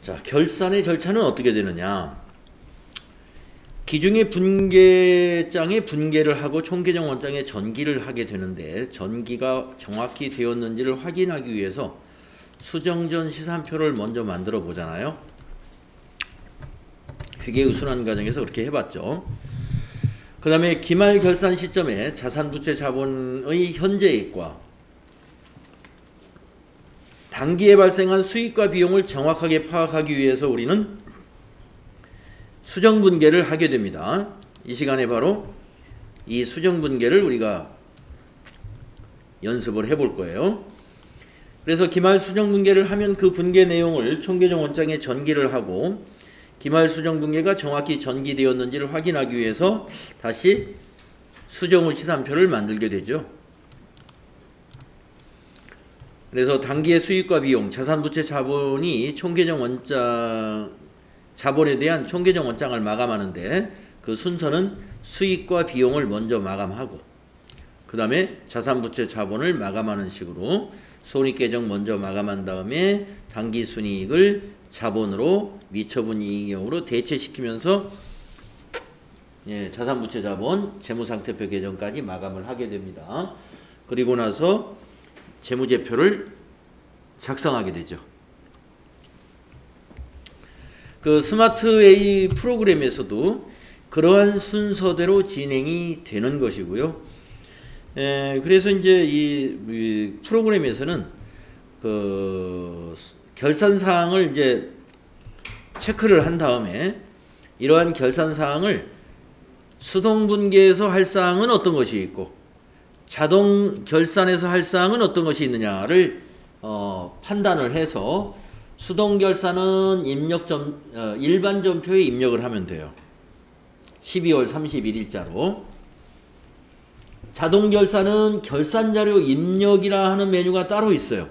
자, 결산의 절차는 어떻게 되느냐? 기중의 분계장에 분계를 하고 총계정 원장에 전기를 하게 되는데, 전기가 정확히 되었는지를 확인하기 위해서 수정전 시산표를 먼저 만들어 보잖아요. 회계의 순환 과정에서 그렇게 해봤죠. 그 다음에 기말 결산 시점에 자산부채 자본의 현재액과 당기에 발생한 수익과 비용을 정확하게 파악하기 위해서 우리는 수정분계를 하게 됩니다. 이 시간에 바로 이 수정분계를 우리가 연습을 해볼 거예요. 그래서 기말 수정분계를 하면 그 분계 내용을 총계정 원장에 전기를 하고, 기말 수정분계가 정확히 전기되었는지를 확인하기 위해서 다시 수정후 시산표를 만들게 되죠. 그래서 당기의 수익과 비용, 자산부채 자본이 총계정 원장, 자본에 대한 총계정 원장을 마감하는데, 그 순서는 수익과 비용을 먼저 마감하고 그 다음에 자산부채 자본을 마감하는 식으로 손익계정 먼저 마감한 다음에 당기순이익을 자본으로 미처분 이익형으로 대체시키면서 자산부채 자본 재무상태표 계정까지 마감을 하게 됩니다. 그리고 나서 재무제표를 작성하게 되죠. 그 스마트 A 프로그램에서도 그러한 순서대로 진행이 되는 것이고요. 그래서 이제 이 프로그램에서는 그 결산 사항을 이제 체크를 한 다음에 이러한 결산 사항을 수동 분계에서 할 사항은 어떤 것이 있고 자동 결산에서 할 사항은 어떤 것이 있느냐를 판단을 해서 수동 결산은 일반 전표에 입력을 하면 돼요. 12월 31일자로. 자동 결산은 결산자료 입력이라 하는 메뉴가 따로 있어요.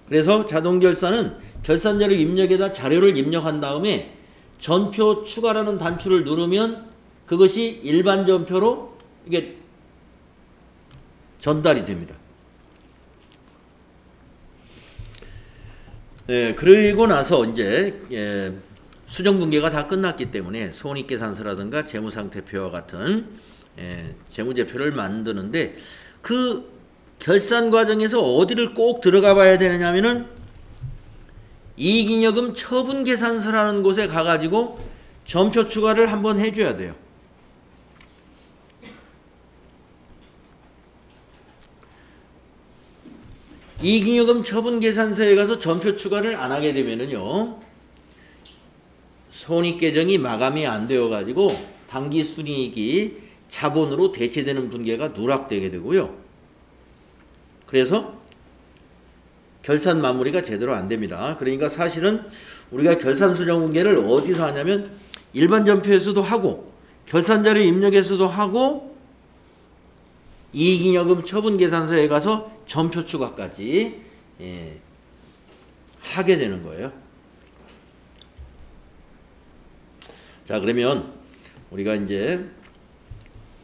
그래서 자동 결산은 결산자료 입력에다 자료를 입력한 다음에 전표 추가라는 단추를 누르면 그것이 일반 전표로 이게 전달이 됩니다. 그리고 나서 이제 수정분계가 다 끝났기 때문에 손익계산서라든가 재무상태표와 같은 재무제표를 만드는데, 그 결산 과정에서 어디를 꼭 들어가 봐야 되느냐 하면은 이익잉여금 처분계산서라는 곳에 가가지고 전표 추가를 한번 해줘야 돼요. 이익잉여금 처분계산서에 가서 전표 추가를 안 하게 되면은요, 손익계정이 마감이 안 되어가지고 당기순이익이 자본으로 대체되는 분계가 누락되게 되고요. 그래서 결산 마무리가 제대로 안 됩니다. 그러니까 사실은 우리가 결산 수정 분계를 어디서 하냐면 일반 전표에서도 하고 결산자료 입력에서도 하고 이익잉여금 처분계산서에 가서 전표 추가까지 하게 되는 거예요. 자, 그러면 우리가 이제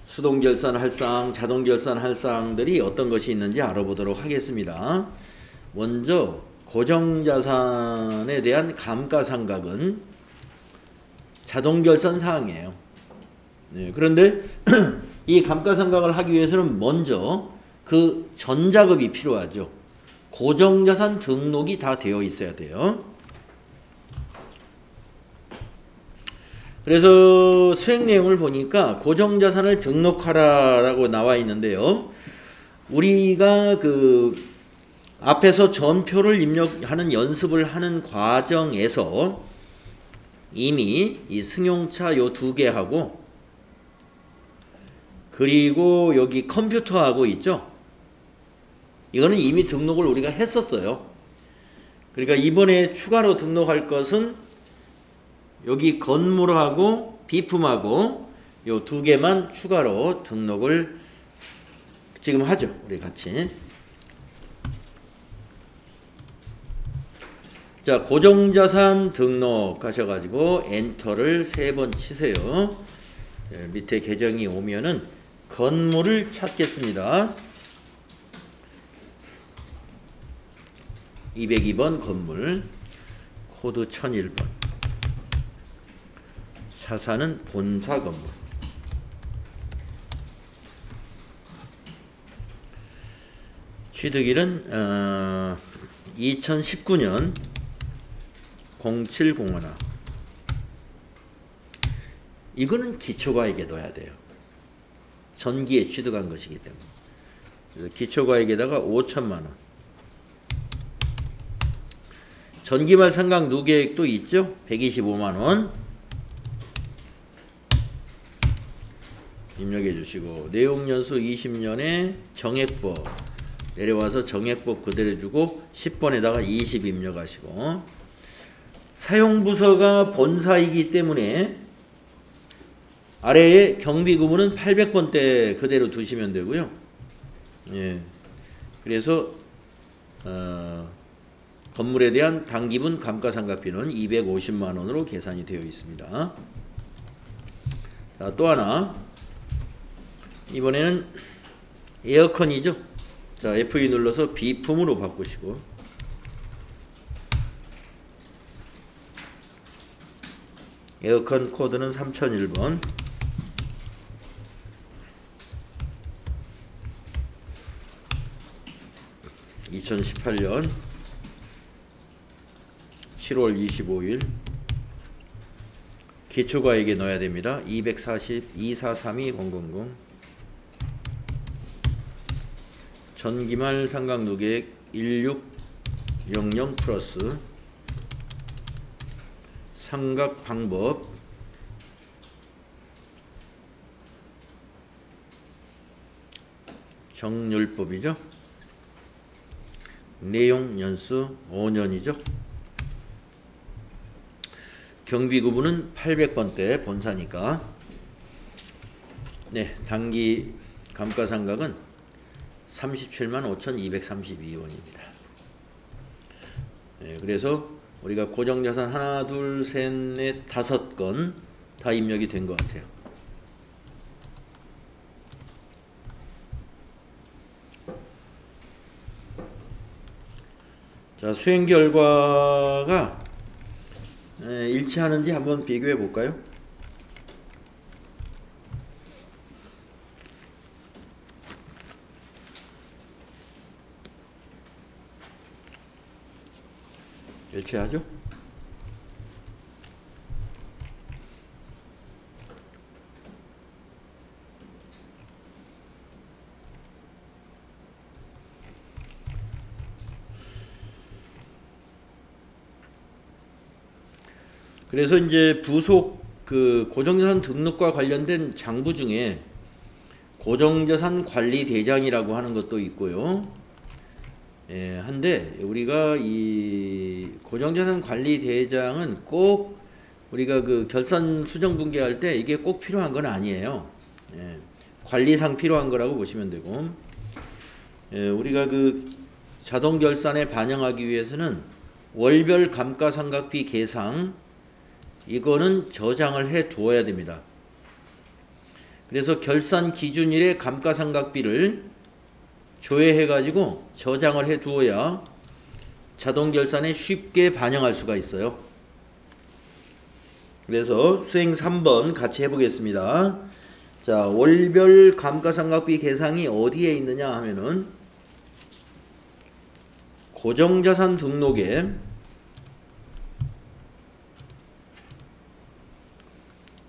수동 결산할 사항, 자동 결산할 사항들이 어떤 것이 있는지 알아보도록 하겠습니다. 먼저 고정자산에 대한 감가상각은 자동 결산 사항이에요. 그런데 이 감가상각을 하기 위해서는 먼저 그 전작업이 필요하죠. 고정자산 등록이 다 되어 있어야 돼요. 그래서 수행 내용을 보니까 고정자산을 등록하라라고 나와 있는데요. 우리가 그 앞에서 전표를 입력하는 연습을 하는 과정에서 이미 이 승용차 요 두 개하고 그리고 여기 컴퓨터하고 있죠. 이거는 이미 등록을 우리가 했었어요. 그러니까 이번에 추가로 등록할 것은 여기 건물하고 비품하고 요 두 개만 추가로 등록을 지금 하죠. 우리 같이. 자, 고정자산 등록하셔가지고 엔터를 3번 치세요. 밑에 계정이 오면은 건물을 찾겠습니다. 202번 건물. 코드 1001번. 사사는 본사 건물. 취득일은 2019년 0701. 이거는 기초과액에 넣어야 돼요. 전기에 취득한 것이기 때문에. 그래서 기초과액에다가 5천만 원. 전기말 상각 누계액도 있죠. 125만 원. 입력해 주시고, 내용연수 20년에 정액법 내려와서 정액법 그대로 주고 10번에다가 20 입력하시고, 사용부서가 본사이기 때문에 아래에 경비구문은 800번대 그대로 두시면 되고요. 예. 그래서 건물에 대한 당기분 감가상각비는 250만 원으로 계산이 되어 있습니다. 자, 또 하나. 이번에는 에어컨이죠. 자, F2 눌러서 비품으로 바꾸시고, 에어컨 코드는 3001번. (2018년 7월 25일) 기초과액에 넣어야 됩니다. 240-2432-000. 전기말 상각 누계액 1600 플러스 상각 방법 정률법이죠. 내용 연수 5년이죠. 경비구분은 800번대 본사니까. 네, 단기 감가상각은 37만 5,232원입니다. 네, 그래서 우리가 고정자산 하나, 둘, 셋, 넷, 5건 다 입력이 된 것 같아요. 자, 수행 결과가 일치하는지 한번 비교해 볼까요? 일치하죠? 그래서 이제 부속 그 고정자산 등록과 관련된 장부 중에 고정자산 관리대장이라고 하는 것도 있고요. 예, 한데 우리가 이 고정자산 관리대장은 꼭 우리가 그 결산 수정 분계할 때 이게 꼭 필요한 건 아니에요. 예, 관리상 필요한 거라고 보시면 되고, 예, 우리가 그 자동 결산에 반영하기 위해서는 월별 감가상각비 계상 이거는 저장을 해 두어야 됩니다. 그래서 결산 기준일의 감가상각비를 조회해 가지고 저장을 해 두어야 자동 결산에 쉽게 반영할 수가 있어요. 그래서 수행 3번 같이 해보겠습니다. 자, 월별 감가상각비 계상이 어디에 있느냐 하면은 고정자산 등록에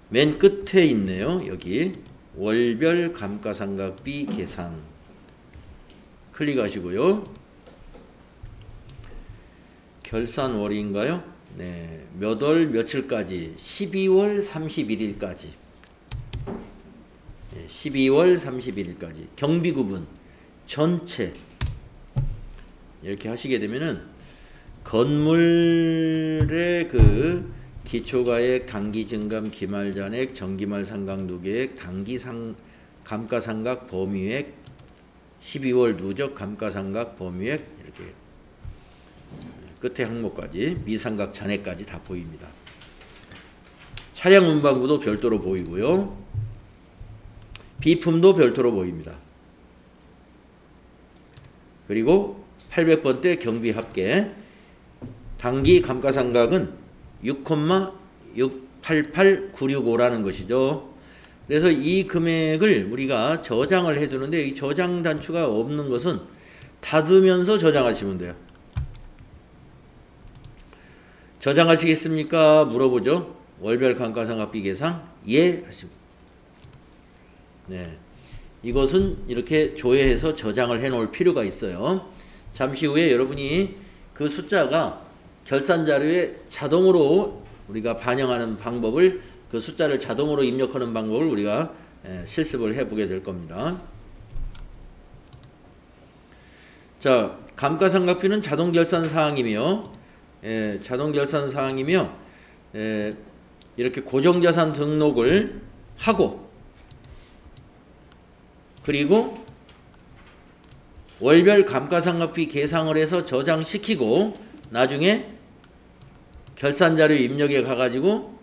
맨 끝에 있네요. 여기 월별 감가상각비 계상 클릭하시고요. 결산월인가요? 네, 몇 월 며칠까지? 12월 31일까지. 네, 12월 31일까지. 경비구분 전체 이렇게 하시게 되면은 건물의 그 기초가액, 단기증감, 기말잔액, 전기말 상각누계액, 단기상 감가상각 범위액, 12월 누적 감가상각 범위액 이렇게 끝에 항목까지 미상각 잔액까지 다 보입니다. 차량 운반부도 별도로 보이고요. 비품도 별도로 보입니다. 그리고 800번대 경비 합계 당기 감가상각은 6,688965라는 것이죠. 그래서 이 금액을 우리가 저장을 해두는데 이 저장 단추가 없는 것은 닫으면서 저장하시면 돼요. 저장하시겠습니까? 물어보죠. 월별 감가상각비 계상 예 하십니다. 네, 이것은 이렇게 조회해서 저장을 해 놓을 필요가 있어요. 잠시 후에 여러분이 그 숫자가 결산 자료에 자동으로 우리가 반영하는 방법을, 그 숫자를 자동으로 입력하는 방법을 우리가 실습을 해보게 될 겁니다. 자, 감가상각비는 자동결산사항이며 이렇게 고정자산 등록을 하고 그리고 월별 감가상각비 계상을 해서 저장시키고 나중에 결산자료 입력에 가가지고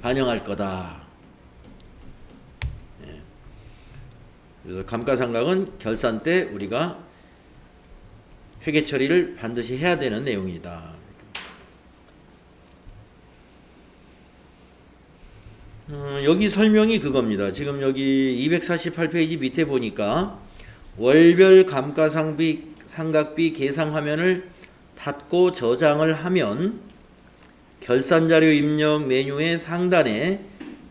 반영할 거다. 그래서 감가상각은 결산 때 우리가 회계 처리를 반드시 해야 되는 내용이다. 여기 설명이 그겁니다. 지금 여기 248페이지 밑에 보니까 월별 감가상각비 계상 화면을 닫고 저장을 하면 결산자료 입력 메뉴의 상단에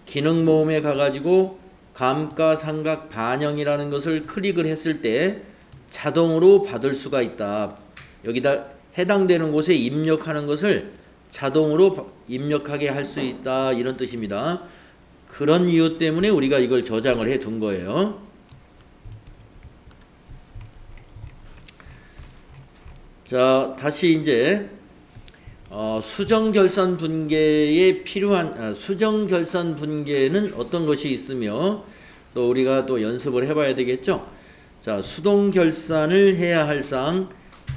기능 모음에 가가지고 감가상각 반영이라는 것을 클릭을 했을 때 자동으로 받을 수가 있다. 여기다 해당되는 곳에 입력하는 것을 자동으로 입력하게 할 수 있다. 이런 뜻입니다. 그런 이유 때문에 우리가 이걸 저장을 해 둔 거예요. 자, 다시 이제 수정결산 분계에 필요한 수정결산 분계는 어떤 것이 있으며 또 우리가 또 연습을 해봐야 되겠죠. 자, 수동결산을 해야 할 사항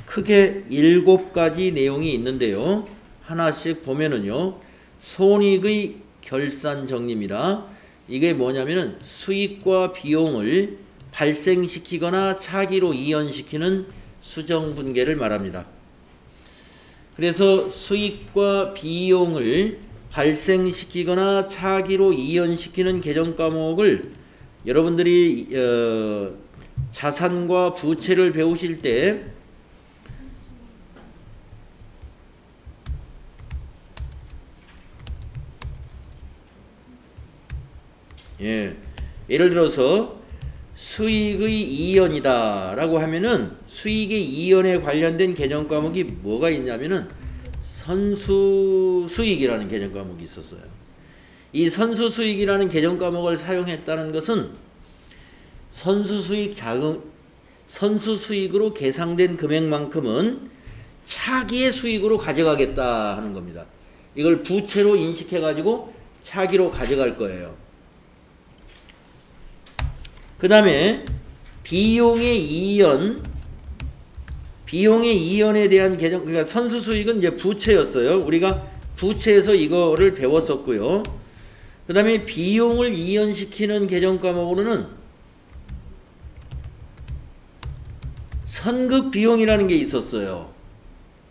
크게 7가지 내용이 있는데요. 하나씩 보면은요. 손익의 결산 정리입니다. 이게 뭐냐면은 수익과 비용을 발생시키거나 차기로 이연시키는 수정 분계를 말합니다. 그래서 수익과 비용을 발생시키거나 차기로 이연시키는 계정 과목을 여러분들이 자산과 부채를 배우실 때 예를 들어서 수익의 이연이다 라고 하면은 수익의 이연에 관련된 계정 과목이 뭐가 있냐면은 선수수익이라는 계정 과목이 있었어요. 이 선수수익이라는 계정 과목을 사용했다는 것은 선수수익으로 계상된 금액만큼은 차기의 수익으로 가져가겠다 하는 겁니다. 이걸 부채로 인식해 가지고 차기로 가져갈 거예요. 그 다음에 비용의 이연에 대한 계정, 그러니까 선수수익은 이제 부채였어요. 우리가 부채에서 이거를 배웠었고요. 그 다음에 비용을 이연시키는 계정 과목으로는 선급비용이라는 게 있었어요.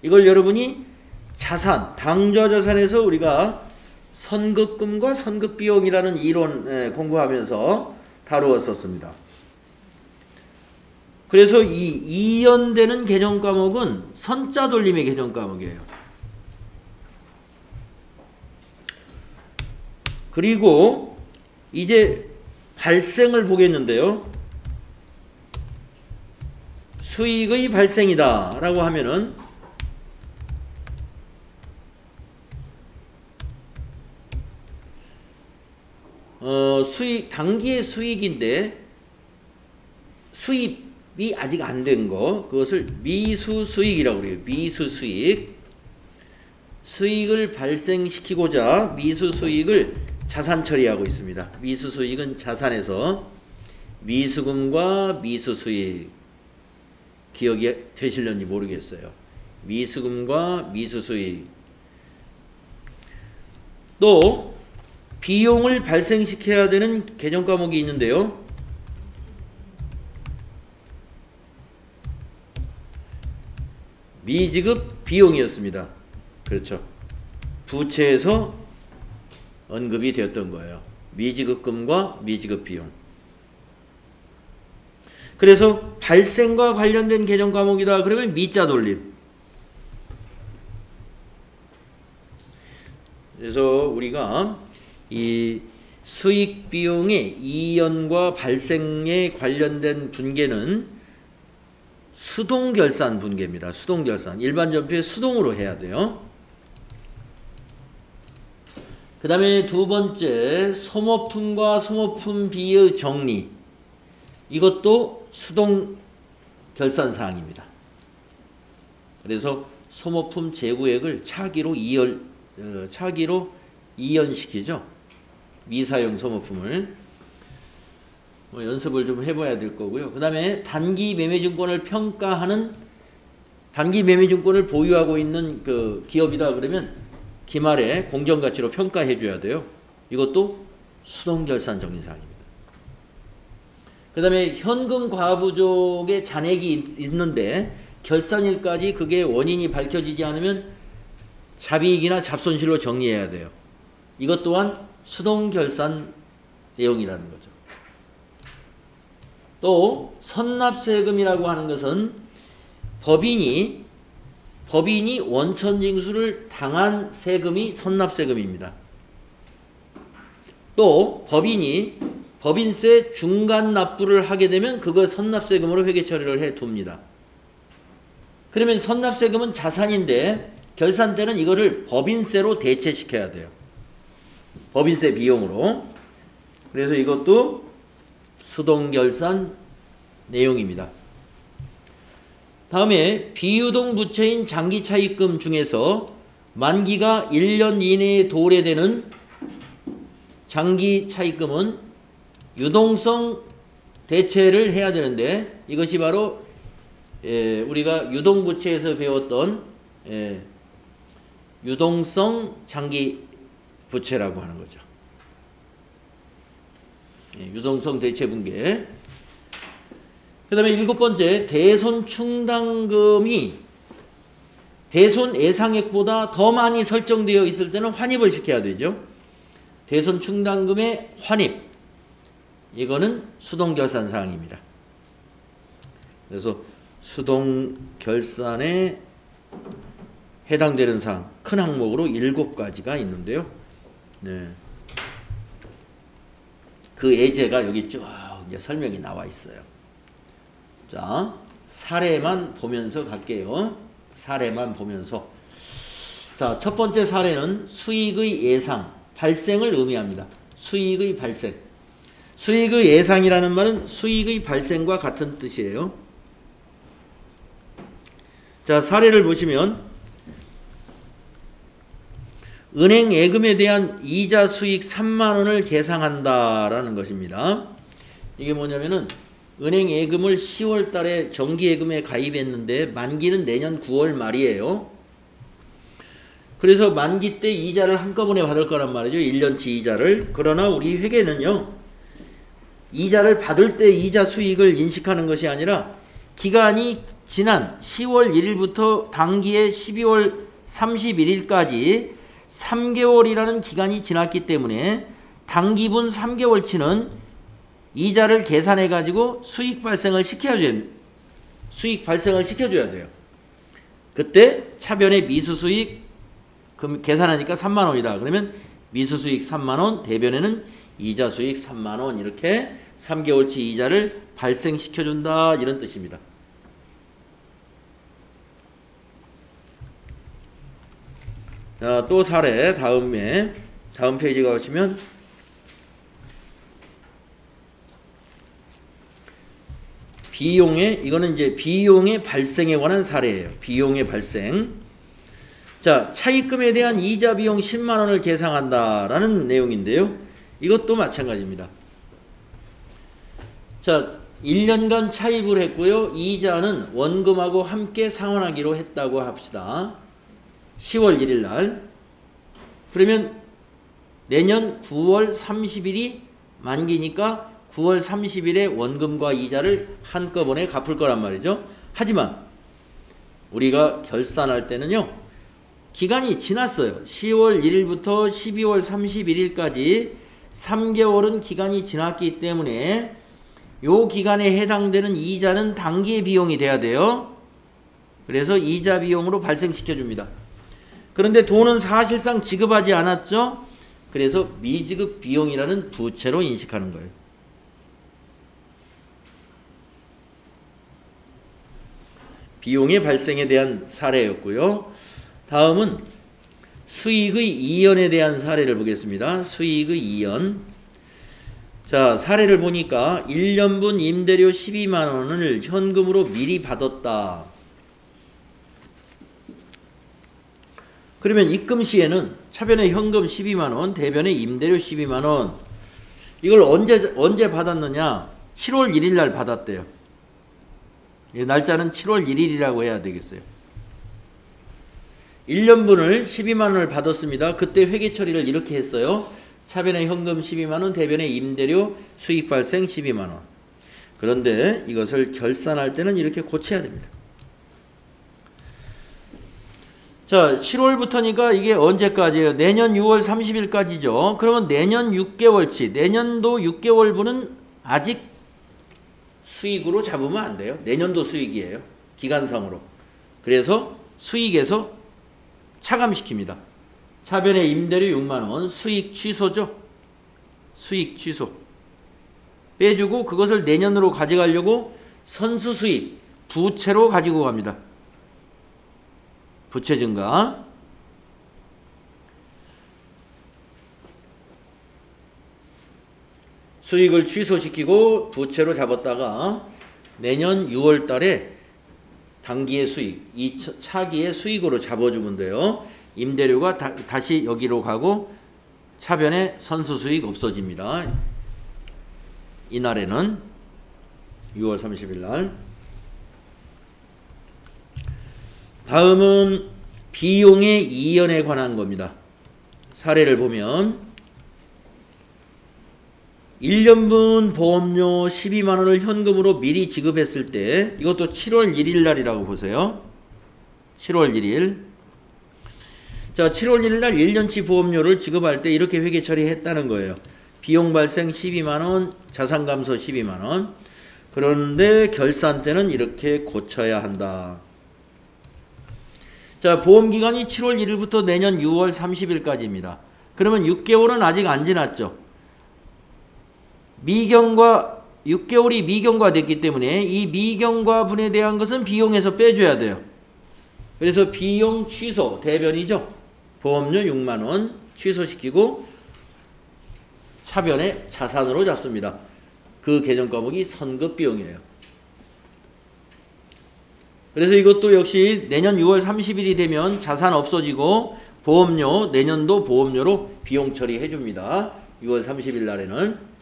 이걸 여러분이 자산, 당좌자산에서 우리가 선급금과 선급비용이라는 이론 공부하면서 다루었었습니다. 그래서 이 이연되는 계정 과목은 선자 돌림의 계정 과목이에요. 그리고 이제 발생을 보겠는데요. 수익의 발생이다 라고 하면은 수익, 단기의 수익인데 수입이 아직 안 된 거, 그것을 미수수익이라고 그래요. 미수수익. 수익을 발생시키고자 미수수익을 자산 처리하고 있습니다. 미수수익은 자산에서 미수금과 미수수익, 기억이 되실런지 모르겠어요. 미수금과 미수수익. 또 비용을 발생시켜야 되는 계정 과목이 있는데요. 미지급 비용이었습니다. 그렇죠. 부채에서 언급이 되었던 거예요. 미지급금과 미지급 비용. 그래서 발생과 관련된 개정 과목이다. 그러면 미자 돌림. 그래서 우리가 이 수익 비용의 이연과 발생에 관련된 분계는 수동결산 분계입니다. 수동결산. 일반 전표에 수동으로 해야 돼요. 그 다음에 두 번째, 소모품과 소모품비의 정리. 이것도 수동결산 사항입니다. 그래서 소모품 재고액을 차기로 이연시키죠. 미사용 소모품을. 연습을 좀 해봐야 될 거고요. 그 다음에 단기 매매증권을 평가하는, 단기 매매증권을 보유하고 있는 그 기업이다 그러면 기말에 공정가치로 평가해 줘야 돼요. 이것도 수동결산 정리사항입니다. 그 다음에 현금 과부족의 잔액이 있는데 결산일까지 그게 원인이 밝혀지지 않으면 잡이익이나 잡손실로 정리해야 돼요. 이것 또한 수동결산 내용이라는 거죠. 또 선납세금이라고 하는 것은 법인이 원천징수를 당한 세금이 선납세금입니다. 또 법인이 법인세 중간 납부를 하게 되면 그거 선납세금으로 회계 처리를 해 둡니다. 그러면 선납세금은 자산인데 결산 때는 이거를 법인세로 대체시켜야 돼요. 법인세 비용으로. 그래서 이것도 수동결산 내용입니다. 다음에 비유동 부채인 장기차입금 중에서 만기가 1년 이내에 도래되는 장기차입금은 유동성 대체를 해야 되는데 이것이 바로 우리가 유동부채에서 배웠던 유동성 장기부채라고 하는 거죠. 유동성 대체분계. 그 다음에 7번째, 대손충당금이 대손 예상액보다 더 많이 설정되어 있을 때는 환입을 시켜야 되죠. 대손충당금의 환입. 이거는 수동결산 사항입니다. 그래서 수동결산에 해당되는 사항, 큰 항목으로 7가지가 있는데요. 네. 그 예제가 여기 쭉 이제 설명이 나와 있어요. 자, 사례만 보면서 갈게요. 사례만 보면서. 자, 첫 번째 사례는 수익의 예상, 발생을 의미합니다. 수익의 발생. 수익의 예상이라는 말은 수익의 발생과 같은 뜻이에요. 자, 사례를 보시면 은행 예금에 대한 이자 수익 3만 원을 계상한다라는 것입니다. 이게 뭐냐면은 은행 예금을 10월 달에 정기 예금에 가입했는데 만기는 내년 9월 말이에요. 그래서 만기 때 이자를 한꺼번에 받을 거란 말이죠. 1년치 이자를. 그러나 우리 회계는요, 이자를 받을 때 이자 수익을 인식하는 것이 아니라 기간이 지난 10월 1일부터 당기의 12월 31일까지 3개월이라는 기간이 지났기 때문에 당기분 3개월치는 이자를 계산해 가지고 수익 발생을 시켜줘야 돼요. 그때 차변의 미수수익 계산하니까 3만 원이다. 그러면 미수수익 3만 원, 대변에는 이자수익 3만 원, 이렇게 3개월치 이자를 발생시켜준다, 이런 뜻입니다. 자, 또 사례, 다음 페이지 가보시면 이거는 이제 비용의 발생에 관한 사례예요. 비용의 발생. 자, 차입금에 대한 이자 비용 10만 원을 계상한다라는 내용인데요. 이것도 마찬가지입니다. 자, 1년간 차입을 했고요. 이자는 원금하고 함께 상환하기로 했다고 합시다. 10월 1일 날. 그러면 내년 9월 30일이 만기니까 9월 30일에 원금과 이자를 한꺼번에 갚을 거란 말이죠. 하지만 우리가 결산할 때는요, 기간이 지났어요. 10월 1일부터 12월 31일까지 3개월은 기간이 지났기 때문에 요 기간에 해당되는 이자는 당기의 비용이 돼야 돼요. 그래서 이자 비용으로 발생시켜 줍니다. 그런데 돈은 사실상 지급하지 않았죠. 그래서 미지급 비용이라는 부채로 인식하는 거예요. 비용의 발생에 대한 사례였고요. 다음은 수익의 이연에 대한 사례를 보겠습니다. 수익의 이연. 자, 사례를 보니까 1년분 임대료 12만 원을 현금으로 미리 받았다. 그러면 입금 시에는 차변에 현금 12만 원, 대변에 임대료 12만 원. 이걸 언제 받았느냐? 7월 1일 날 받았대요. 날짜는 7월 1일이라고 해야 되겠어요. 1년분을 12만 원을 받았습니다. 그때 회계 처리를 이렇게 했어요. 차변에 현금 12만 원, 대변에 임대료 수익 발생 12만 원. 그런데 이것을 결산할 때는 이렇게 고쳐야 됩니다. 자, 7월부터니까 이게 언제까지예요? 내년 6월 30일까지죠. 그러면 내년 6개월치, 내년도 6개월분은 아직 수익으로 잡으면 안 돼요. 내년도 수익이에요. 기간상으로. 그래서 수익에서 차감시킵니다. 차변에 임대료 6만 원, 수익 취소죠. 수익 취소. 빼주고 그것을 내년으로 가져가려고 선수 수익, 부채로 가지고 갑니다. 부채 증가. 수익을 취소시키고 부채로 잡았다가 내년 6월 달에 단기의 수익, 이 차기의 수익으로 잡아주면 돼요. 임대료가 다시 여기로 가고 차변에 선수 수익 없어집니다. 이날에는 6월 30일 날. 다음은 비용의 이연에 관한 겁니다. 사례를 보면 1년분 보험료 12만 원을 현금으로 미리 지급했을 때 이것도 7월 1일 날이라고 보세요. 7월 1일. 자, 7월 1일 날 1년치 보험료를 지급할 때 이렇게 회계 처리했다는 거예요. 비용 발생 12만 원, 자산 감소 12만 원. 그런데 결산 때는 이렇게 고쳐야 한다. 자, 보험기간이 7월 1일부터 내년 6월 30일까지입니다. 그러면 6개월은 아직 안 지났죠. 6개월이 미경과됐기 때문에 이 미경과분에 대한 것은 비용에서 빼줘야 돼요. 그래서 비용 취소, 대변이죠. 보험료 6만 원 취소시키고 차변에 자산으로 잡습니다. 그 계정 과목이 선급 비용이에요. 그래서 이것도 역시 내년 6월 30일이 되면 자산 없어지고 보험료, 내년도 보험료로 비용 처리해 줍니다. 6월 30일 날에는.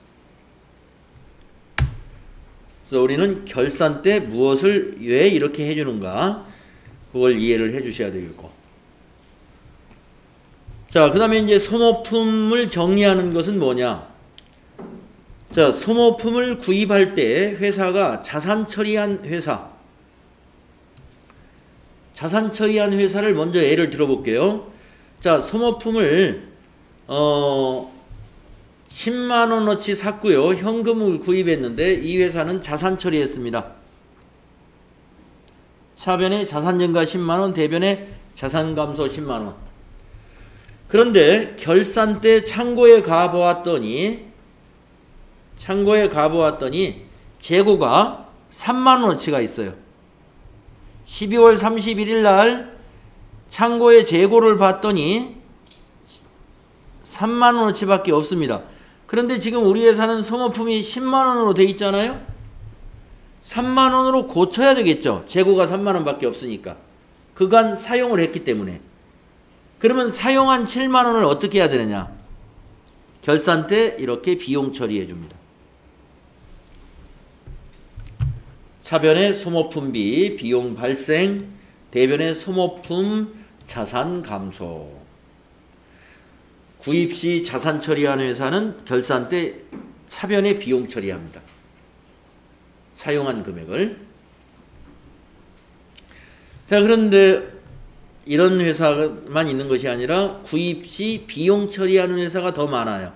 그래서 우리는 결산 때 무엇을 왜 이렇게 해주는가, 그걸 이해를 해 주셔야 되겠고. 자, 그 다음에 이제 소모품을 정리하는 것은 뭐냐. 자, 소모품을 구입할 때 회사가 자산 처리한 회사, 자산 처리한 회사를 먼저 예를 들어볼게요. 자, 소모품을 10만 원어치 샀고요. 현금을 구입했는데 이 회사는 자산 처리했습니다. 차변에 자산 증가 10만 원, 대변에 자산 감소 10만 원. 그런데 결산 때 창고에 가보았더니 재고가 3만 원어치가 있어요. 12월 31일 날 창고에 재고를 봤더니 3만 원어치밖에 없습니다. 그런데 지금 우리 회사는 소모품이 10만 원으로 돼 있잖아요. 3만 원으로 고쳐야 되겠죠. 재고가 3만 원밖에 없으니까. 그간 사용을 했기 때문에. 그러면 사용한 7만 원을 어떻게 해야 되느냐. 결산 때 이렇게 비용 처리해 줍니다. 차변의 소모품비, 비용 발생, 대변의 소모품 자산 감소. 구입 시 자산 처리하는 회사는 결산 때 차변의 비용 처리합니다. 사용한 금액을. 자, 그런데 이런 회사만 있는 것이 아니라 구입 시 비용 처리하는 회사가 더 많아요.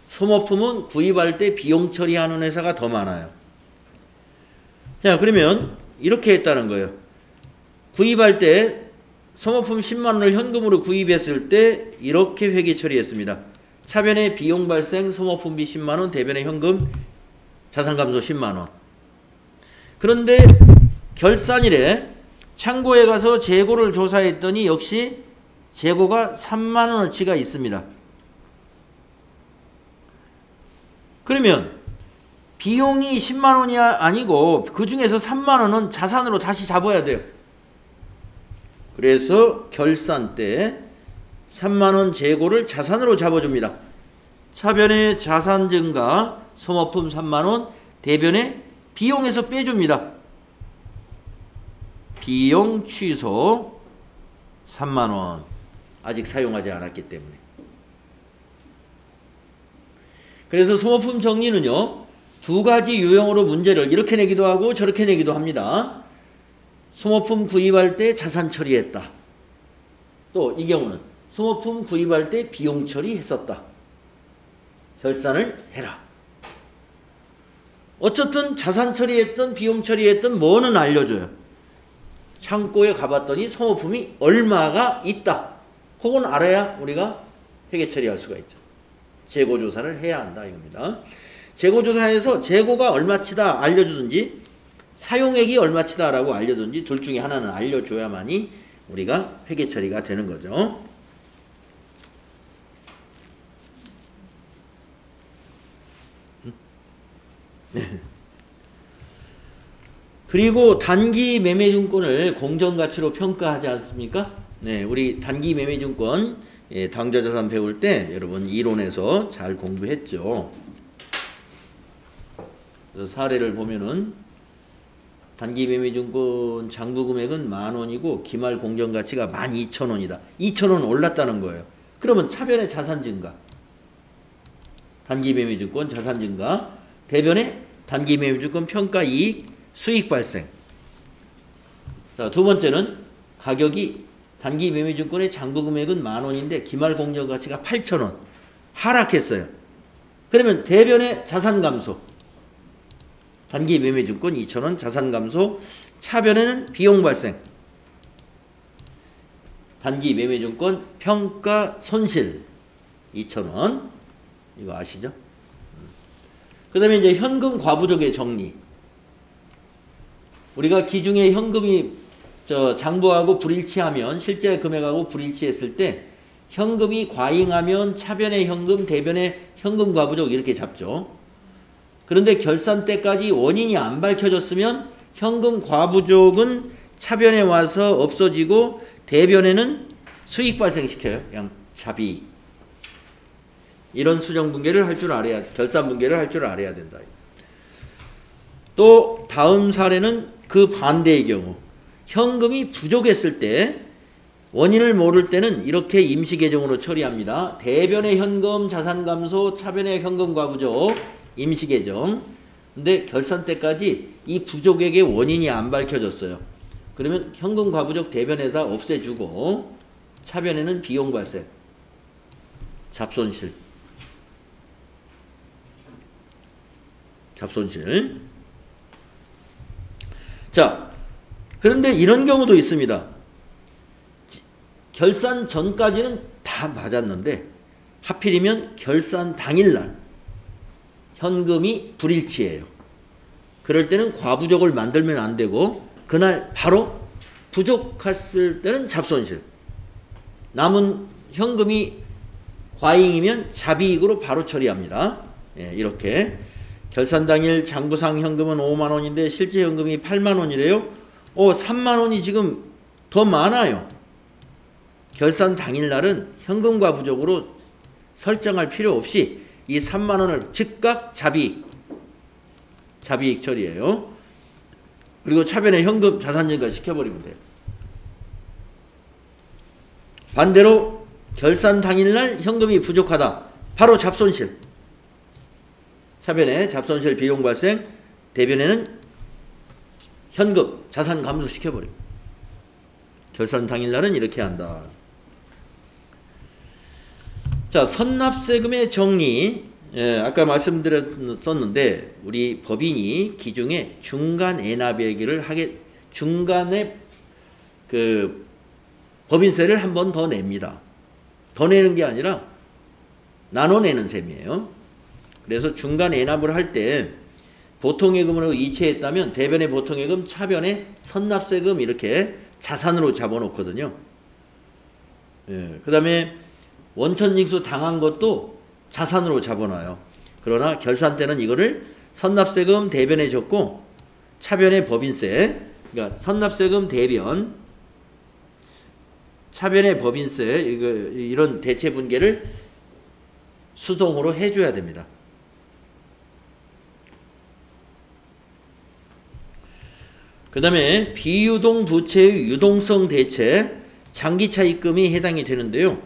소모품은 구입할 때 비용 처리하는 회사가 더 많아요. 자, 그러면 이렇게 했다는 거예요. 구입할 때 소모품 10만 원을 현금으로 구입했을 때 이렇게 회계 처리했습니다. 차변에 비용 발생, 소모품비 10만 원, 대변에 현금, 자산감소 10만 원. 그런데 결산일에 창고에 가서 재고를 조사했더니 역시 재고가 3만 원어치가 있습니다. 그러면 비용이 10만 원이 아니고 그 중에서 3만 원은 자산으로 다시 잡아야 돼요. 그래서 결산 때 3만 원 재고를 자산으로 잡아줍니다. 차변에 자산 증가, 소모품 3만 원, 대변에 비용에서 빼줍니다. 비용 취소 3만 원. 아직 사용하지 않았기 때문에. 그래서 소모품 정리는요, 두 가지 유형으로 문제를 이렇게 내기도 하고 저렇게 내기도 합니다. 소모품 구입할 때 자산 처리했다. 또 이 경우는 소모품 구입할 때 비용 처리했었다. 결산을 해라. 어쨌든 자산 처리했든 비용 처리했든 뭐는 알려줘요. 창고에 가봤더니 소모품이 얼마가 있다. 그건 알아야 우리가 회계 처리할 수가 있죠. 재고조사를 해야 한다 이겁니다. 재고조사에서 재고가 얼마치다 알려주든지 사용액이 얼마치다라고 알려주든지 둘 중에 하나는 알려줘야만이 우리가 회계 처리가 되는 거죠. 그리고 단기 매매증권을 공정가치로 평가하지 않습니까? 네, 우리 단기 매매증권 당좌자산 배울 때 여러분 이론에서 잘 공부했죠. 그래서 사례를 보면은 단기 매매증권 장부 금액은 10,000원이고 기말 공정가치가 12,000원이다. 2,000원 올랐다는 거예요. 그러면 차변의 자산 증가, 단기 매매증권 자산 증가, 대변의 단기 매매증권 평가 이익 수익 발생. 자, 두 번째는 가격이 단기 매매증권의 장부 금액은 10,000원인데 기말 공정가치가 8,000원 하락했어요. 그러면 대변의 자산 감소. 단기 매매증권 2,000원 자산 감소, 차변에는 비용 발생. 단기 매매증권 평가 손실 2,000원. 이거 아시죠? 그 다음에 이제 현금 과부족의 정리. 우리가 기중에 현금이 장부하고 불일치하면, 실제 금액하고 불일치했을 때 현금이 과잉하면 차변의 현금, 대변의 현금 과부족 이렇게 잡죠. 그런데 결산 때까지 원인이 안 밝혀졌으면 현금 과부족은 차변에 와서 없어지고 대변에는 수익 발생시켜요. 그냥 자비. 이런 수정 분계를 할 줄 알아야, 결산 분계를 할 줄 알아야 된다. 또 다음 사례는 그 반대의 경우. 현금이 부족했을 때 원인을 모를 때는 이렇게 임시 계정으로 처리합니다. 대변의 현금 자산 감소, 차변의 현금 과부족 임시 계정. 근데 결산 때까지 이 부족액의 원인이 안 밝혀졌어요. 그러면 현금 과부족 대변에다 없애주고 차변에는 비용 발생, 잡손실. 자, 그런데 이런 경우도 있습니다. 결산 전까지는 다 맞았는데 하필이면 결산 당일날 현금이 불일치해요. 그럴 때는 과부족을 만들면 안 되고 그날 바로 부족했을 때는 잡손실. 남은 현금이 과잉이면 자비익으로 바로 처리합니다. 예, 이렇게 결산 당일 장부상 현금은 5만 원인데 실제 현금이 8만 원이래요. 3만 원이 지금 더 많아요. 결산 당일날은 현금과 부족으로 설정할 필요 없이 이 3만 원을 즉각 자비익 처리해요. 그리고 차변에 현금 자산 증가 시켜버리면 돼요. 반대로 결산 당일날 현금이 부족하다. 바로 잡손실. 차변에 잡손실 비용 발생, 대변에는 현금, 자산 감소시켜버리고. 결산 당일날은 이렇게 한다. 자, 선납세금의 정리. 아까 말씀드렸었는데 우리 법인이 기중에 중간 애납액을 중간에 그 법인세를 한 번 더 냅니다. 더 내는 게 아니라 나눠내는 셈이에요. 그래서 중간 애납을 할 때 보통예금으로 이체했다면 대변의 보통예금, 차변의 선납세금 이렇게 자산으로 잡아놓거든요. 그 다음에 원천징수 당한 것도 자산으로 잡아놔요. 그러나 결산 때는 이거를 선납세금 대변에 적고 차변의 법인세, 그러니까 선납세금 대변, 차변의 법인세, 이런 대체 분계를 수동으로 해줘야 됩니다. 그 다음에 비유동 부채의 유동성 대체, 장기차입금이 해당이 되는데요.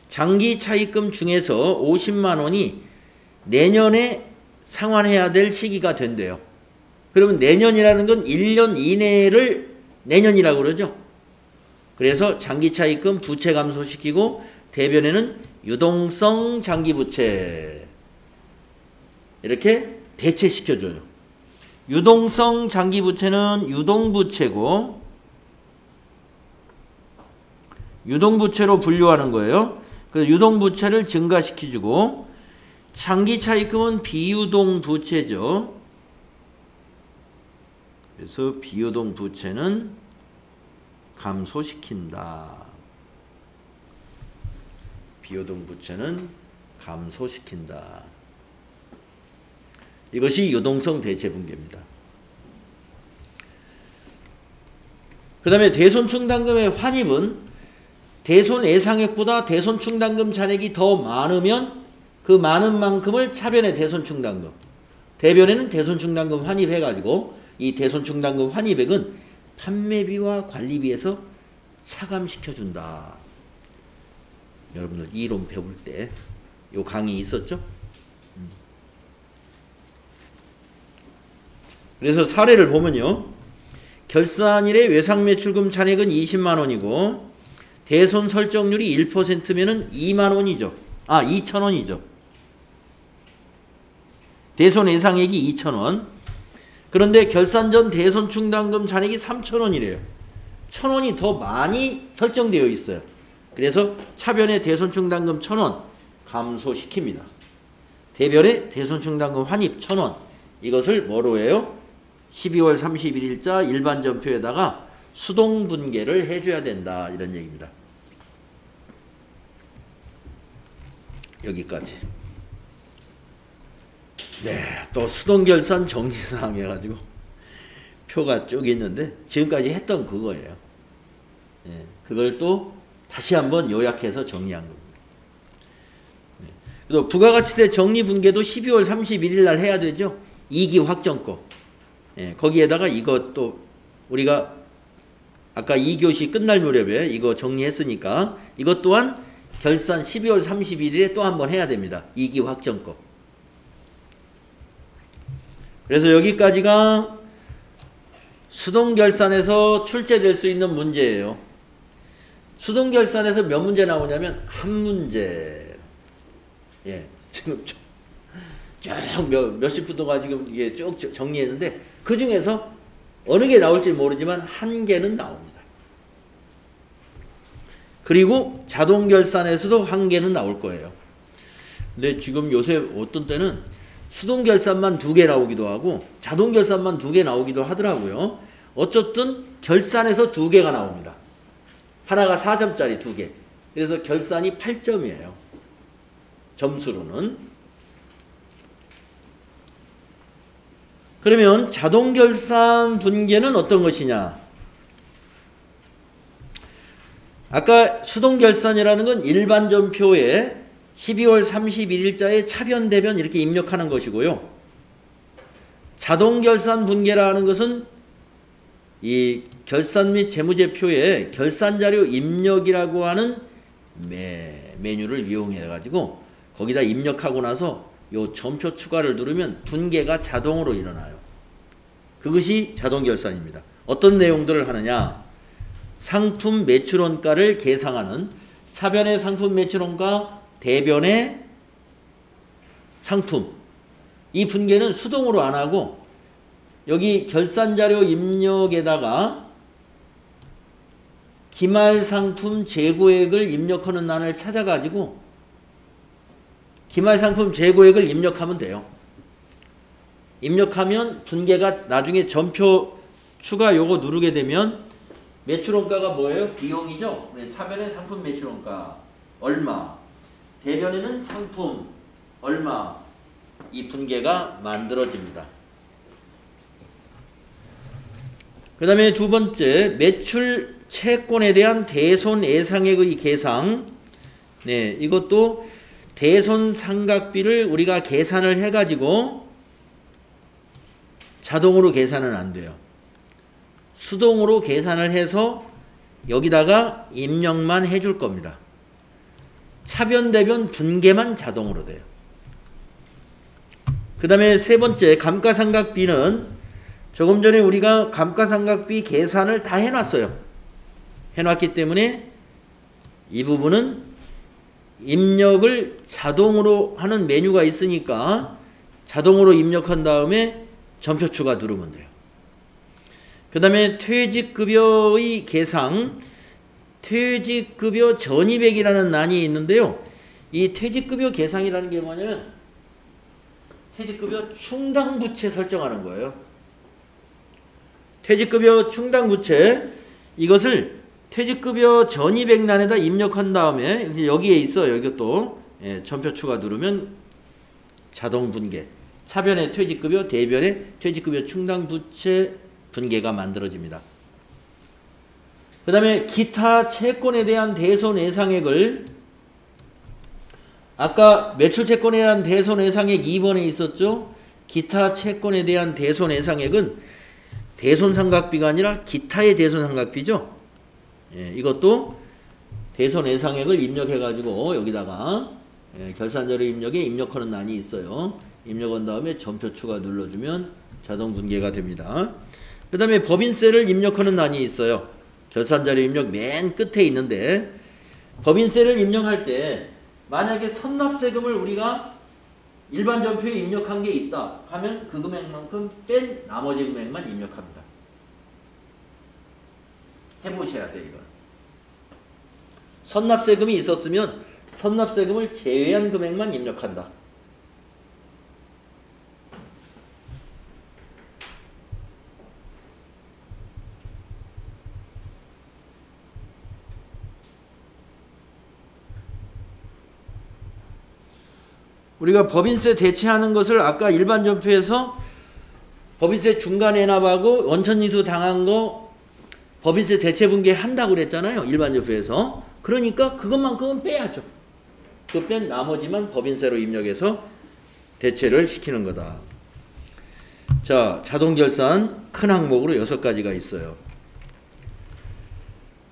장기차입금 중에서 50만 원이 내년에 상환해야 될 시기가 된대요. 그러면 내년이라는 건 1년 이내를 내년이라고 그러죠. 그래서 장기차입금 부채 감소시키고 대변에는 유동성 장기부채 이렇게 대체시켜줘요. 유동성 장기부채는 유동부채고 유동부채로 분류하는 거예요. 그래서 유동부채를 증가시켜주고 장기차입금은 비유동부채죠. 그래서 비유동부채는 감소시킨다. 비유동부채는 감소시킨다. 이것이 유동성 대체분계입니다. 그 다음에 대손충당금의 환입은 대손 예상액보다 대손충당금 잔액이 더 많으면 그 많은 만큼을 차변의 대손충당금, 대변에는 대손충당금 환입해가지고 이 대손충당금 환입액은 판매비와 관리비에서 차감시켜준다. 여러분들 이론 배울 때 요 강의 있었죠? 그래서 사례를 보면요. 결산일의 외상매출금 잔액은 20만 원이고 대손 설정률이 1%면은 2만 원이죠. 2천 원이죠. 대손 예상액이 2천 원. 그런데 결산 전 대손 충당금 잔액이 3천 원이래요. 1천 원이 더 많이 설정되어 있어요. 그래서 차변의 대손 충당금 1천 원 감소시킵니다. 대변의 대손 충당금 환입 1천 원. 이것을 뭐로 해요? 12월 31일자 일반 전표에다가 수동 분계를 해줘야 된다. 이런 얘기입니다. 여기까지. 네, 또 수동결산 정리사항 해가지고 표가 쭉 있는데 지금까지 했던 그거예요. 네, 그걸 또 다시 한번 요약해서 정리한 겁니다. 네, 그리고 부가가치세 정리분계도 12월 31일 날 해야 되죠. 2기 확정거. 네, 거기에다가 이것도 우리가 아까 2교시 끝날 무렵에 이거 정리했으니까 이것 또한 결산 12월 31일에 또 한번 해야 됩니다. 2기 확정거. 그래서 여기까지가 수동결산에서 출제될 수 있는 문제예요. 수동결산에서 몇 문제 나오냐면 한 문제. 예, 지금 쭉 몇십 분 동안 지금 이게 쭉 정리했는데 그 중에서 어느 게 나올지 모르지만 한 개는 나옵니다. 그리고 자동결산에서도 한 개는 나올 거예요. 근데 지금 요새 어떤 때는 수동결산만 2개 나오기도 하고 자동결산만 2개 나오기도 하더라고요. 어쨌든 결산에서 2개가 나옵니다. 하나가 4점짜리 2개. 그래서 결산이 8점이에요. 점수로는. 그러면 자동결산 분계는 어떤 것이냐? 아까 수동결산이라는 건 일반전표에 12월 31일자에 차변, 대변 이렇게 입력하는 것이고요. 자동결산 분계라는 것은 이 결산 및 재무제표에 결산자료 입력이라고 하는 메뉴를 이용해 가지고 거기다 입력하고 나서 요 점표 추가를 누르면 분계가 자동으로 일어나요. 그것이 자동결산입니다. 어떤 내용들을 하느냐? 상품 매출원가를 계상하는 차변의 상품 매출원가, 대변의 상품. 이 분계는 수동으로 안 하고 여기 결산자료 입력에다가 기말상품 재고액을 입력하는欄을 찾아가지고 기말상품 재고액을 입력하면 돼요. 입력하면 분계가 나중에 전표 추가 요거 누르게 되면 매출원가가 뭐예요? 비용이죠. 차변의 상품 매출원가 얼마, 대변에는 상품 얼마, 이 분계가 만들어집니다. 그 다음에 두 번째, 매출 채권에 대한 대손예상액의 계상. 네, 이것도 대손상각비를 우리가 계산을 해가지고 자동으로 계산은 안 돼요. 수동으로 계산을 해서 여기다가 입력만 해줄 겁니다. 차변, 대변 분계만 자동으로 돼요. 그 다음에 세 번째, 감가상각비는 조금 전에 우리가 감가상각비 계산을 다 해놨어요. 해놨기 때문에 이 부분은 입력을 자동으로 하는 메뉴가 있으니까 자동으로 입력한 다음에 전표추가 누르면 돼요. 그 다음에 퇴직급여의 계상, 퇴직급여 전입액이라는 란이 있는데요. 이 퇴직급여 계상이라는 게 뭐냐면 퇴직급여 충당부채 설정하는 거예요. 퇴직급여 충당부채, 이것을 퇴직급여 전입액란에다 입력한 다음에 여기에 있어요. 이것도 전표추가 누르면 자동분계, 차변의 퇴직급여, 대변의 퇴직급여 충당부채 분계가 만들어집니다. 그 다음에 기타 채권에 대한 대손예상액을, 아까 매출채권에 대한 대손예상액 2번에 있었죠. 기타 채권에 대한 대손예상액은 대손상각비가 아니라 기타의 대손상각비죠. 이것도 대손예상액을 입력해가지고 여기다가 결산자료 입력에 입력하는 란이 있어요. 입력한 다음에 전표추가 눌러주면 자동분계가 됩니다. 그 다음에 법인세를 입력하는 란이 있어요. 결산자료 입력 맨 끝에 있는데, 법인세를 입력할 때 만약에 선납세금을 우리가 일반 전표에 입력한 게 있다 하면 그 금액만큼 뺀 나머지 금액만 입력합니다. 해보셔야 돼요. 이거. 선납세금이 있었으면 선납세금을 제외한 금액만 입력한다. 우리가 법인세 대체하는 것을 아까 일반 전표에서 법인세 중간해납하고 원천인수 당한 거 법인세 대체분계 한다고 그랬잖아요. 일반 전표에서. 그러니까 그것만큼은 빼야죠. 그 뺀 나머지만 법인세로 입력해서 대체를 시키는 거다. 자, 자동결산 큰 항목으로 6가지가 있어요.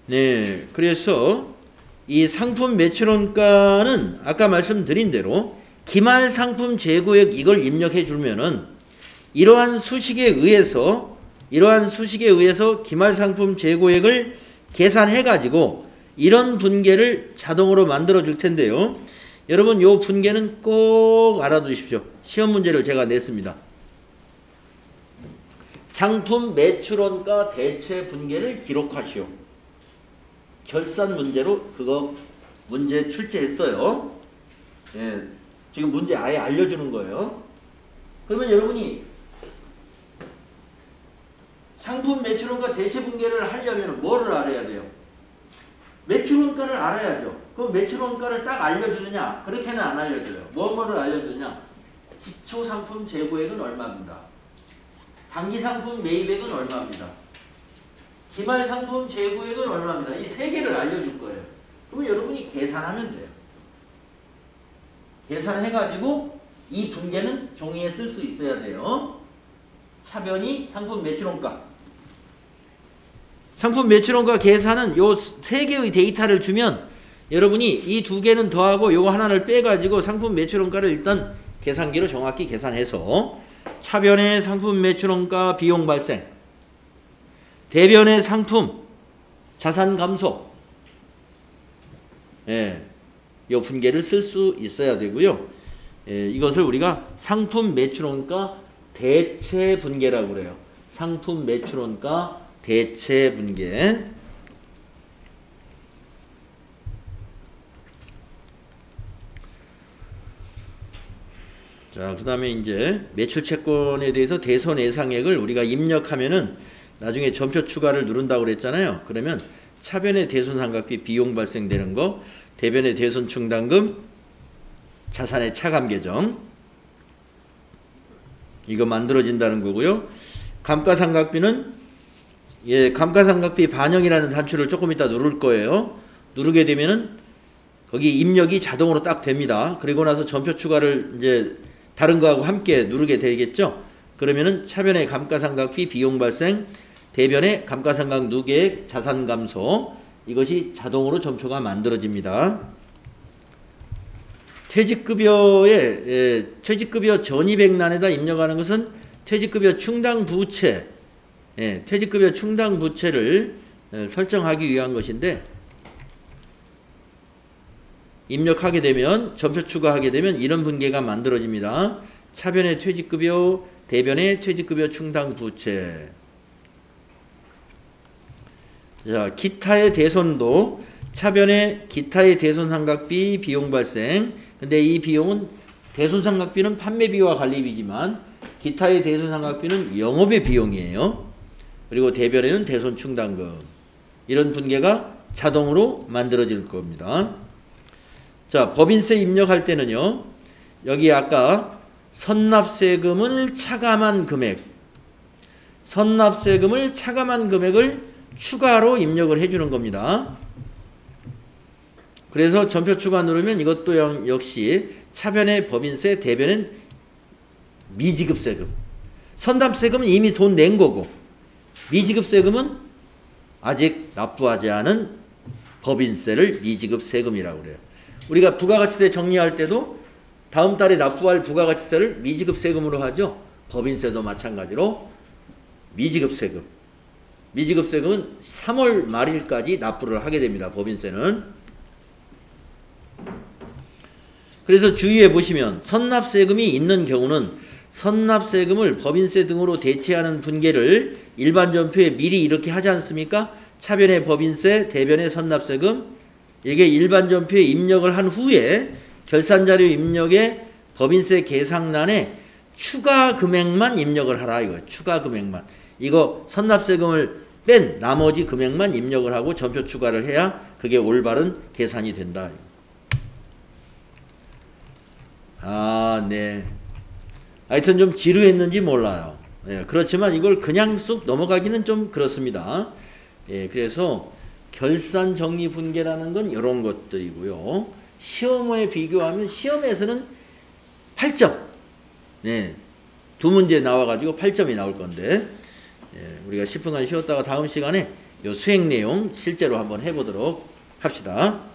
네, 그래서 이 상품 매출원가는 아까 말씀드린 대로 기말 상품 재고액 이걸 입력해 주면은 이러한 수식에 의해서 기말 상품 재고액을 계산해 가지고 이런 분계를 자동으로 만들어 줄 텐데요. 여러분 요 분계는 꼭 알아두십시오. 시험 문제를 제가 냈습니다. 상품 매출원가 대체 분계를 기록하시오. 결산 문제로 그거 문제 출제했어요. 예. 지금 문제 아예 알려주는 거예요. 그러면 여러분이 상품 매출원가 대체 분계를 하려면 뭐를 알아야 돼요? 매출원가를 알아야죠. 그럼 매출원가를 딱 알려주느냐? 그렇게는 안 알려줘요. 뭐를 알려주느냐? 기초상품 재고액은 얼마입니다. 단기상품 매입액은 얼마입니다. 기말상품 재고액은 얼마입니다. 이 세 개를 알려줄 거예요. 그러면 여러분이 계산하면 돼요. 계산해가지고 이 분계는 종이에 쓸 수 있어야 돼요. 차변이 상품 매출원가. 상품 매출원가 계산은 요 세 개의 데이터를 주면 여러분이 이 두 개는 더하고 요거 하나를 빼가지고 상품 매출원가를 일단 계산기로 정확히 계산해서 차변의 상품 매출원가 비용 발생, 대변의 상품 자산 감소, 예, 이 분계를 쓸 수 있어야 되고요. 예, 이것을 우리가 상품 매출원가 대체 분계라고 그래요. 상품 매출원가 대체 분계. 자, 그 다음에 이제 매출 채권에 대해서 대손 예상액을 우리가 입력하면은 나중에 전표 추가를 누른다고 그랬잖아요. 그러면 차변의 대손 삼각비 비용 발생되는 거, 대변의 대손 충당금, 자산의 차감 계정, 이거 만들어진다는 거고요. 감가상각비는, 예, 감가상각비 반영이라는 단추를 조금 이따 누를 거예요. 누르게 되면은 거기 입력이 자동으로 딱 됩니다. 그리고 나서 전표 추가를 이제 다른 거하고 함께 누르게 되겠죠. 그러면은 차변의 감가상각비 비용 발생, 대변의 감가상각 누계액 자산 감소, 이것이 자동으로 전표가 만들어집니다. 퇴직급여에, 퇴직급여 전입액란에다 입력하는 것은 퇴직급여 충당 부채, 퇴직급여 충당 부채를 설정하기 위한 것인데, 입력하게 되면, 전표 추가하게 되면 이런 분계가 만들어집니다. 차변의 퇴직급여, 대변의 퇴직급여 충당 부채. 자, 기타의 대손도 차변의 기타의 대손 삼각비 비용 발생. 근데 이 비용은 대손 삼각비는 판매비와 관리비지만 기타의 대손 삼각비는 영업의 비용이에요. 그리고 대변에는 대손 충당금. 이런 분계가 자동으로 만들어질 겁니다. 자, 법인세 입력할 때는요. 여기 아까 선납세금을 차감한 금액, 선납세금을 차감한 금액을 추가로 입력을 해주는 겁니다. 그래서 전표 추가 누르면 이것도 역시 차변의 법인세, 대변은 미지급세금. 선납세금은 이미 돈 낸 거고, 미지급세금은 아직 납부하지 않은 법인세를 미지급세금이라고 그래요. 우리가 부가가치세 정리할 때도 다음 달에 납부할 부가가치세를 미지급세금으로 하죠. 법인세도 마찬가지로 미지급세금. 미지급세금은 3월 말일까지 납부를 하게 됩니다. 법인세는. 그래서 주의해 보시면 선납세금이 있는 경우는 선납세금을 법인세 등으로 대체하는 분계를 일반 전표에 미리 이렇게 하지 않습니까? 차변의 법인세, 대변의 선납세금, 이게 일반 전표에 입력을 한 후에 결산자료 입력에 법인세 계상란에 추가 금액만 입력을 하라 이거예요. 추가 금액만. 이거 선납세금을 뺀 나머지 금액만 입력을 하고 전표 추가를 해야 그게 올바른 계산이 된다. 아, 네. 하여튼 좀 지루했는지 몰라요. 예, 그렇지만 이걸 그냥 쑥 넘어가기는 좀 그렇습니다. 예, 그래서 결산 정리 분계라는 건 이런 것들이고요. 시험에 비교하면 시험에서는 8점. 네. 두 문제 나와가지고 8점이 나올 건데, 예, 우리가 10분간 쉬었다가 다음 시간에 요 수행 내용 실제로 한번 해보도록 합시다.